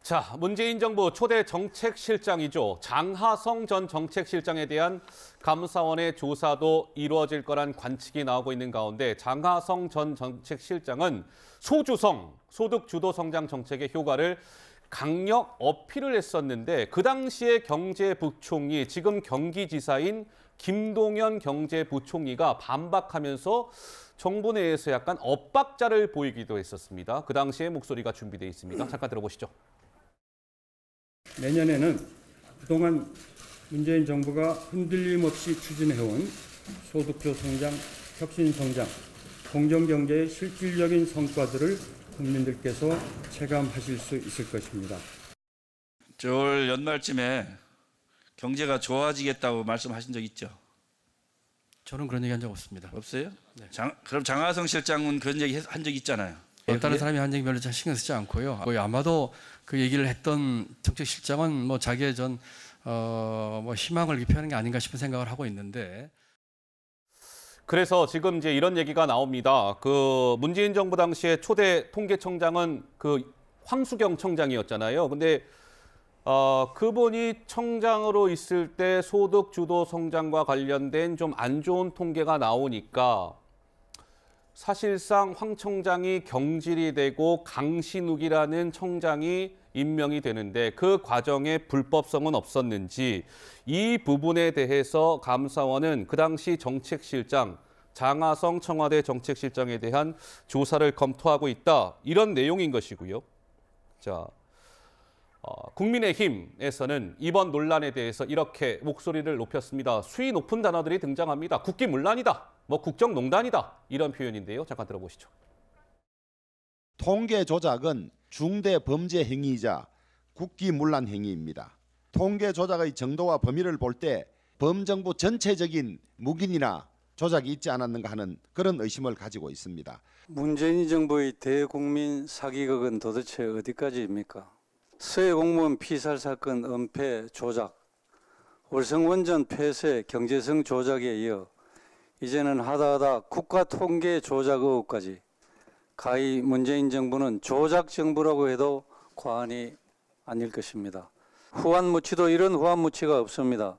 자, 문재인 정부 초대 정책실장이죠. 장하성 전 정책실장에 대한 감사원의 조사도 이루어질 거란 관측이 나오고 있는 가운데 장하성 전 정책실장은 소주성, 소득주도 성장 정책의 효과를 강력 어필을 했었는데 그 당시에 경제부총리, 지금 경기지사인 김동연 경제부총리가 반박하면서 정부 내에서 약간 엇박자를 보이기도 했었습니다. 그 당시의 목소리가 준비되어 있습니다. 잠깐 들어보시죠. 내년에는 그동안 문재인 정부가 흔들림 없이 추진해온 소득주 성장, 혁신 성장, 공정경제의 실질적인 성과들을 국민들께서 체감하실 수 있을 것입니다. 올 연말쯤에 경제가 좋아지겠다고 말씀하신 적 있죠? 저는 그런 얘기 한 적 없습니다. 없어요? 네. 그럼 장하성 실장은 그런 얘기 한 적 있잖아요. 다른 사람이 한 얘기 별로 잘 신경 쓰지 않고요. 아마도 그 얘기를 했던 정책실장은 뭐 자기의 희망을 표현하는 게 아닌가 싶은 생각을 하고 있는데. 그래서 지금 이제 이런 얘기가 나옵니다. 그 문재인 정부 당시에 초대 통계청장은 그 황수경 청장이었잖아요. 근데 그분이 청장으로 있을 때 소득 주도 성장과 관련된 좀 안 좋은 통계가 나오니까 사실상 황 청장이 경질이 되고 강신욱이라는 청장이 임명이 되는데 그 과정에 불법성은 없었는지 이 부분에 대해서 감사원은 그 당시 정책실장 장하성 청와대 정책실장에 대한 조사를 검토하고 있다. 이런 내용인 것이고요. 자, 국민의힘에서는 이번 논란에 대해서 이렇게 목소리를 높였습니다. 수위 높은 단어들이 등장합니다. 국기문란이다, 국정농단이다 이런 표현인데요. 잠깐 들어보시죠. 통계 조작은 중대 범죄 행위이자 국기문란 행위입니다. 통계 조작의 정도와 범위를 볼 때 범정부 전체적인 묵인이나 조작이 있지 않았는가 하는 그런 의심을 가지고 있습니다. 문재인 정부의 대국민 사기극은 도대체 어디까지입니까? 서해 공무원 피살 사건 은폐 조작, 월성원전 폐쇄 경제성 조작에 이어 이제는 하다하다 국가통계 조작 의혹까지 가히 문재인 정부는 조작 정부라고 해도 과언이 아닐 것입니다. 후한무치도 이런 후한무치가 없습니다.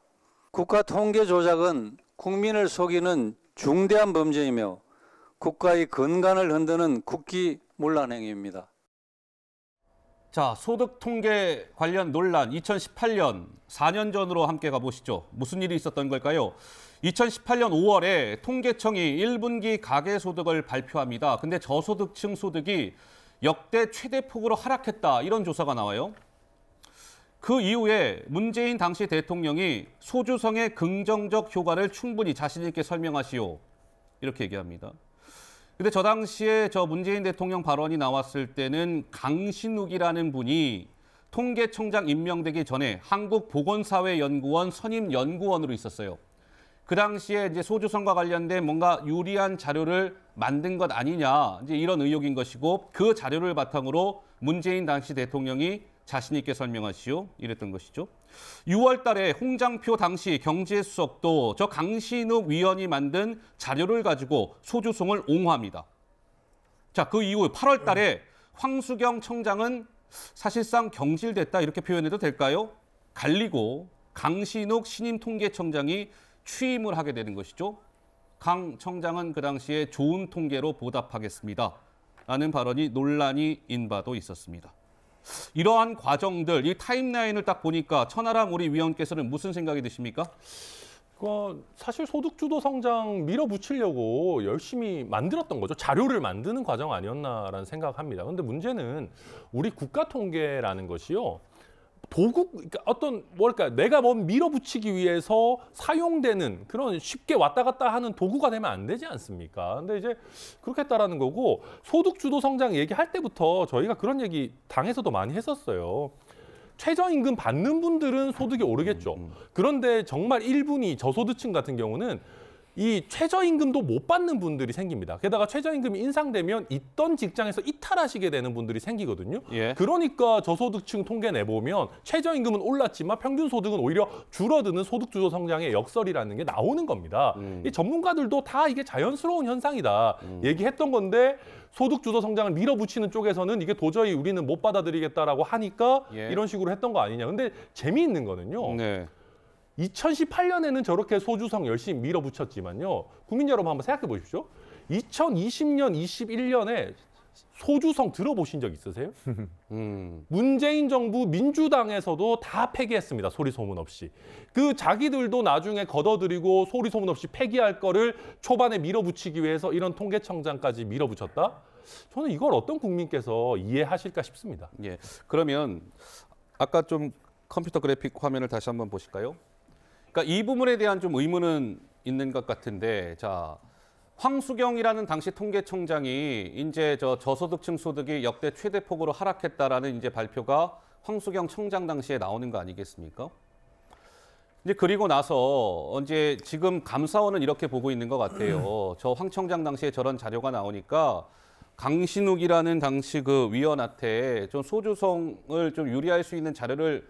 국가통계 조작은 국민을 속이는 중대한 범죄이며 국가의 근간을 흔드는 국기문란 행위입니다. 자, 소득 통계 관련 논란 2018년 4년 전으로 함께 가보시죠. 무슨 일이 있었던 걸까요? 2018년 5월에 통계청이 1분기 가계소득을 발표합니다. 근데 저소득층 소득이 역대 최대폭으로 하락했다. 이런 조사가 나와요. 그 이후에 문재인 당시 대통령이 소주성의 긍정적 효과를 충분히 자신 있게 설명하시오. 이렇게 얘기합니다. 근데 저 당시에 문재인 대통령 발언이 나왔을 때는 강신욱이라는 분이 통계청장 임명되기 전에 한국보건사회연구원 선임연구원으로 있었어요. 그 당시에 이제 소주성과 관련된 뭔가 유리한 자료를 만든 것 아니냐, 이제 이런 의혹인 것이고 그 자료를 바탕으로 문재인 당시 대통령이 자신 있게 설명하시오. 이랬던 것이죠. 6월 달에 홍장표 당시 경제수석도 저 강신욱 위원이 만든 자료를 가지고 소주성을 옹호합니다. 자, 그 이후 8월 달에 황수경 청장은 사실상 경질됐다 이렇게 표현해도 될까요? 갈리고 강신욱 신임 통계청장이 취임을 하게 되는 것이죠. 강 청장은 그 당시에 좋은 통계로 보답하겠습니다. 라는 발언이 논란이 인 바도 있었습니다. 이러한 과정들, 이 타임라인을 딱 보니까 천하람 우리 위원께서는 무슨 생각이 드십니까? 사실 소득주도 성장 밀어붙이려고 열심히 만들었던 거죠. 자료를 만드는 과정 아니었나라는 생각합니다. 그런데 문제는 우리 국가통계라는 것이요. 그러니까 내가 밀어붙이기 위해서 사용되는 그런 쉽게 왔다 갔다 하는 도구가 되면 안 되지 않습니까? 근데 이제 그렇게 했다라는 거고, 소득주도 성장 얘기할 때부터 저희가 그런 얘기 당에서도 많이 했었어요. 최저임금 받는 분들은 소득이 오르겠죠. 그런데 정말 일분위 저소득층 같은 경우는 이 최저임금도 못 받는 분들이 생깁니다. 게다가 최저임금이 인상되면 있던 직장에서 이탈하시게 되는 분들이 생기거든요. 예. 그러니까 저소득층 통계 내보면 최저임금은 올랐지만 평균 소득은 오히려 줄어드는 소득주도 성장의 역설이라는 게 나오는 겁니다. 이 전문가들도 다 이게 자연스러운 현상이다 얘기했던 건데 소득주도 성장을 밀어붙이는 쪽에서는 이게 도저히 우리는 못 받아들이겠다라고 하니까 예. 이런 식으로 했던 거 아니냐. 근데 재미있는 거는요. 네. 2018년에는 저렇게 소주성 열심히 밀어붙였지만요. 국민 여러분 한번 생각해 보십시오. 2020년, 21년에 소주성 들어보신 적 있으세요? 문재인 정부 민주당에서도 다 폐기했습니다. 소리 소문 없이. 그 자기들도 나중에 걷어들이고 소리 소문 없이 폐기할 거를 초반에 밀어붙이기 위해서 이런 통계청장까지 밀어붙였다? 저는 이걸 어떤 국민께서 이해하실까 싶습니다. 예. 그러면 아까 좀 컴퓨터 그래픽 화면을 다시 한번 보실까요? 그러니까 이 부분에 대한 좀 의문은 있는 것 같은데, 자, 황수경이라는 당시 통계청장이 이제 저소득층 소득이 역대 최대 폭으로 하락했다라는 이제 발표가 황수경 청장 당시에 나오는 거 아니겠습니까? 이제 그리고 나서 이제 지금 감사원은 이렇게 보고 있는 것 같아요. 저 황 청장 당시에 저런 자료가 나오니까 강신욱이라는 당시 그 위원한테 좀 소주성을 좀 유리할 수 있는 자료를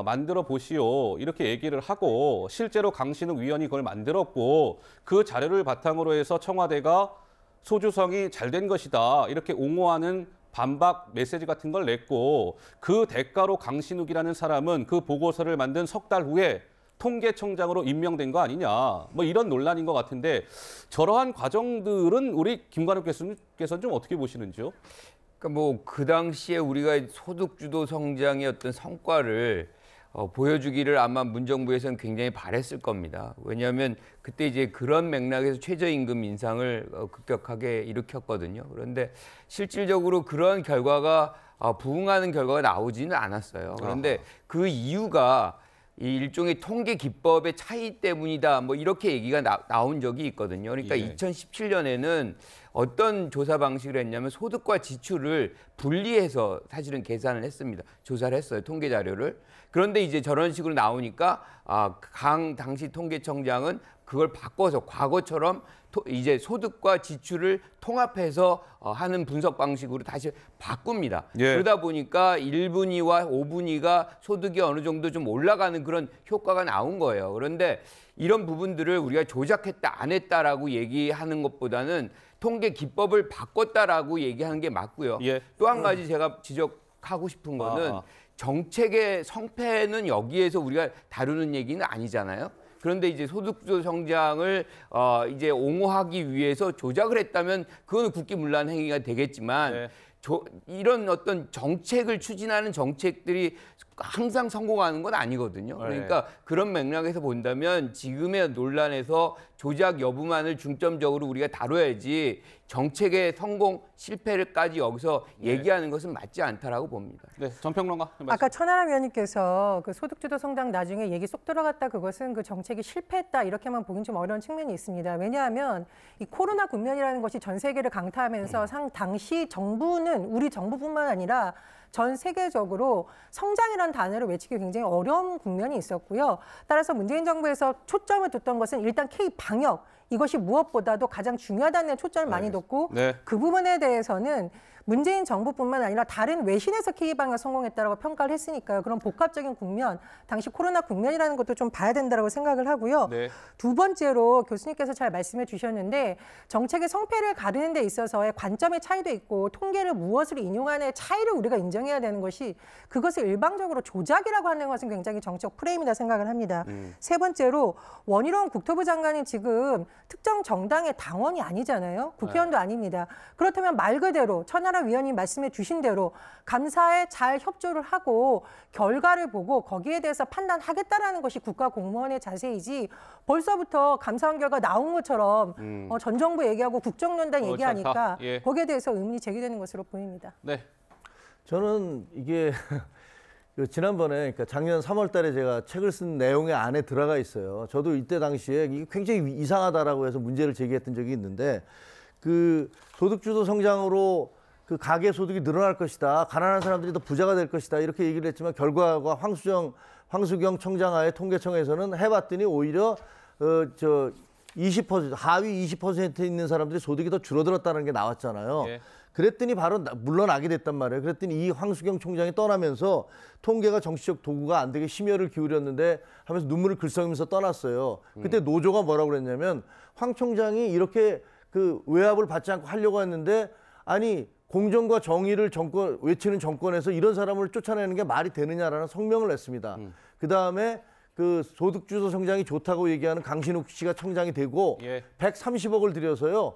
만들어 보시오 이렇게 얘기를 하고 실제로 강신욱 위원이 그걸 만들었고 그 자료를 바탕으로 해서 청와대가 소주성이 잘 된 것이다 이렇게 옹호하는 반박 메시지 같은 걸 냈고 그 대가로 강신욱이라는 사람은 그 보고서를 만든 석 달 후에 통계청장으로 임명된 거 아니냐 뭐 이런 논란인 것 같은데 저러한 과정들은 우리 김관욱 교수님께서는 좀 어떻게 보시는지요? 그러니까 뭐 그 당시에 우리가 소득주도 성장의 어떤 성과를 보여주기를 아마 문정부에서는 굉장히 바랬을 겁니다. 왜냐하면 그때 이제 그런 맥락에서 최저임금 인상을 급격하게 일으켰거든요. 그런데 실질적으로 그런 결과가 부응하는 결과가 나오지는 않았어요. 그런데 그 이유가 이 일종의 통계 기법의 차이 때문이다. 뭐 이렇게 얘기가 나온 적이 있거든요. 그러니까 예. 2017년에는 어떤 조사 방식을 했냐면 소득과 지출을 분리해서 사실은 계산을 했습니다. 조사를 했어요. 통계 자료를. 그런데 이제 저런 식으로 나오니까 강 당시 통계청장은 그걸 바꿔서 과거처럼 이제 소득과 지출을 통합해서 하는 분석 방식으로 다시 바꿉니다. 예. 그러다 보니까 1분위와 5분위가 소득이 어느 정도 좀 올라가는 그런 효과가 나온 거예요. 그런데 이런 부분들을 우리가 조작했다, 안 했다라고 얘기하는 것보다는 통계 기법을 바꿨다라고 얘기하는 게 맞고요. 예. 또 한 가지 제가 지적하고 싶은 거는 정책의 성패는 여기에서 우리가 다루는 얘기는 아니잖아요. 그런데 이제 소득주도 성장을 이제 옹호하기 위해서 조작을 했다면 그거는 국기문란 행위가 되겠지만 네. 이런 어떤 정책을 추진하는 정책들이 항상 성공하는 건 아니거든요. 그러니까 그런 맥락에서 본다면 지금의 논란에서 조작 여부만을 중점적으로 우리가 다뤄야지 정책의 성공 실패를까지 여기서 얘기하는 것은 맞지 않다라고 봅니다. 네, 전평론가. 아까 천하람 위원님께서 그 소득주도 성장 나중에 얘기 쏙 들어갔다 그것은 그 정책이 실패했다 이렇게만 보긴 좀 어려운 측면이 있습니다. 왜냐하면 이 코로나 국면이라는 것이 전 세계를 강타하면서 당시 정부는 우리 정부뿐만 아니라 전 세계적으로 성장이라는 단어를 외치기 굉장히 어려운 국면이 있었고요. 따라서 문재인 정부에서 초점을 뒀던 것은 일단 K-방역, 이것이 무엇보다도 가장 중요하다는 초점을 많이 뒀고 네. 그 부분에 대해서는 문재인 정부뿐만 아니라 다른 외신에서 K-방역 성공했다라고 평가를 했으니까요. 그런 복합적인 국면, 당시 코로나 국면이라는 것도 좀 봐야 된다고 생각을 하고요. 네. 두 번째로 교수님께서 잘 말씀해 주셨는데 정책의 성패를 가르는 데 있어서의 관점의 차이도 있고 통계를 무엇으로 인용하는 차이를 우리가 인정해야 되는 것이 그것을 일방적으로 조작이라고 하는 것은 굉장히 정책 프레임이다 생각을 합니다. 세 번째로 원희룡 국토부 장관이 지금 특정 정당의 당원이 아니잖아요. 국회의원도 아닙니다. 그렇다면 말 그대로 천하람 위원님 말씀해 주신 대로 감사에 잘 협조를 하고 결과를 보고 거기에 대해서 판단하겠다라는 것이 국가 공무원의 자세이지 벌써부터 감사원 결과 나온 것처럼 전 정부 얘기하고 국정농단 얘기하니까 예. 거기에 대해서 의문이 제기되는 것으로 보입니다. 네. 저는 이게 지난번에 그러니까 작년 3월 달에 제가 책을 쓴 내용의 안에 들어가 있어요. 저도 이때 당시에 이게 굉장히 이상하다라고 해서 문제를 제기했던 적이 있는데 그 소득주도 성장으로 그 가계 소득이 늘어날 것이다. 가난한 사람들이 더 부자가 될 것이다. 이렇게 얘기를 했지만 결과가 황수경 청장하의 통계청에서는 해봤더니 오히려 20% 하위 20% 있는 사람들이 소득이 더 줄어들었다는 게 나왔잖아요. 예. 그랬더니 바로 물러나게 됐단 말이에요. 그랬더니 이 황수경 총장이 떠나면서 통계가 정치적 도구가 안 되게 심혈을 기울였는데 하면서 눈물을 글썽이면서 떠났어요. 그때 노조가 뭐라고 그랬냐면 황 총장이 이렇게 그 외압을 받지 않고 하려고 했는데 아니 공정과 정의를 외치는 정권에서 이런 사람을 쫓아내는 게 말이 되느냐라는 성명을 냈습니다. 그다음에 그 소득주도 성장이 좋다고 얘기하는 강신욱 씨가 청장이 되고 예. 130억을 들여서요.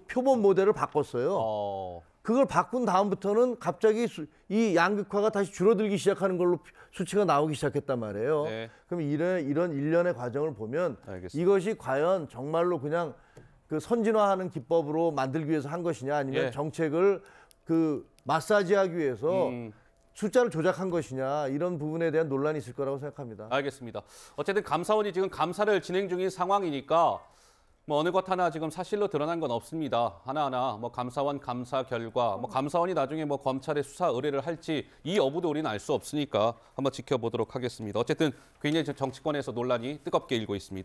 표본 모델을 바꿨어요. 그걸 바꾼 다음부터는 갑자기 이 양극화가 다시 줄어들기 시작하는 걸로 수치가 나오기 시작했단 말이에요. 네. 그럼 이런 일련의 과정을 보면 알겠습니다. 이것이 과연 정말로 그냥 그 선진화하는 기법으로 만들기 위해서 한 것이냐 아니면 예. 정책을 그 마사지하기 위해서 숫자를 조작한 것이냐 이런 부분에 대한 논란이 있을 거라고 생각합니다. 알겠습니다. 어쨌든 감사원이 지금 감사를 진행 중인 상황이니까 뭐 어느 것 하나 지금 사실로 드러난 건 없습니다. 하나하나 뭐 감사원 감사 결과, 뭐 감사원이 나중에 뭐 검찰에 수사 의뢰를 할지 이 여부도 우리는 알 수 없으니까 한번 지켜보도록 하겠습니다. 어쨌든 굉장히 정치권에서 논란이 뜨겁게 일고 있습니다.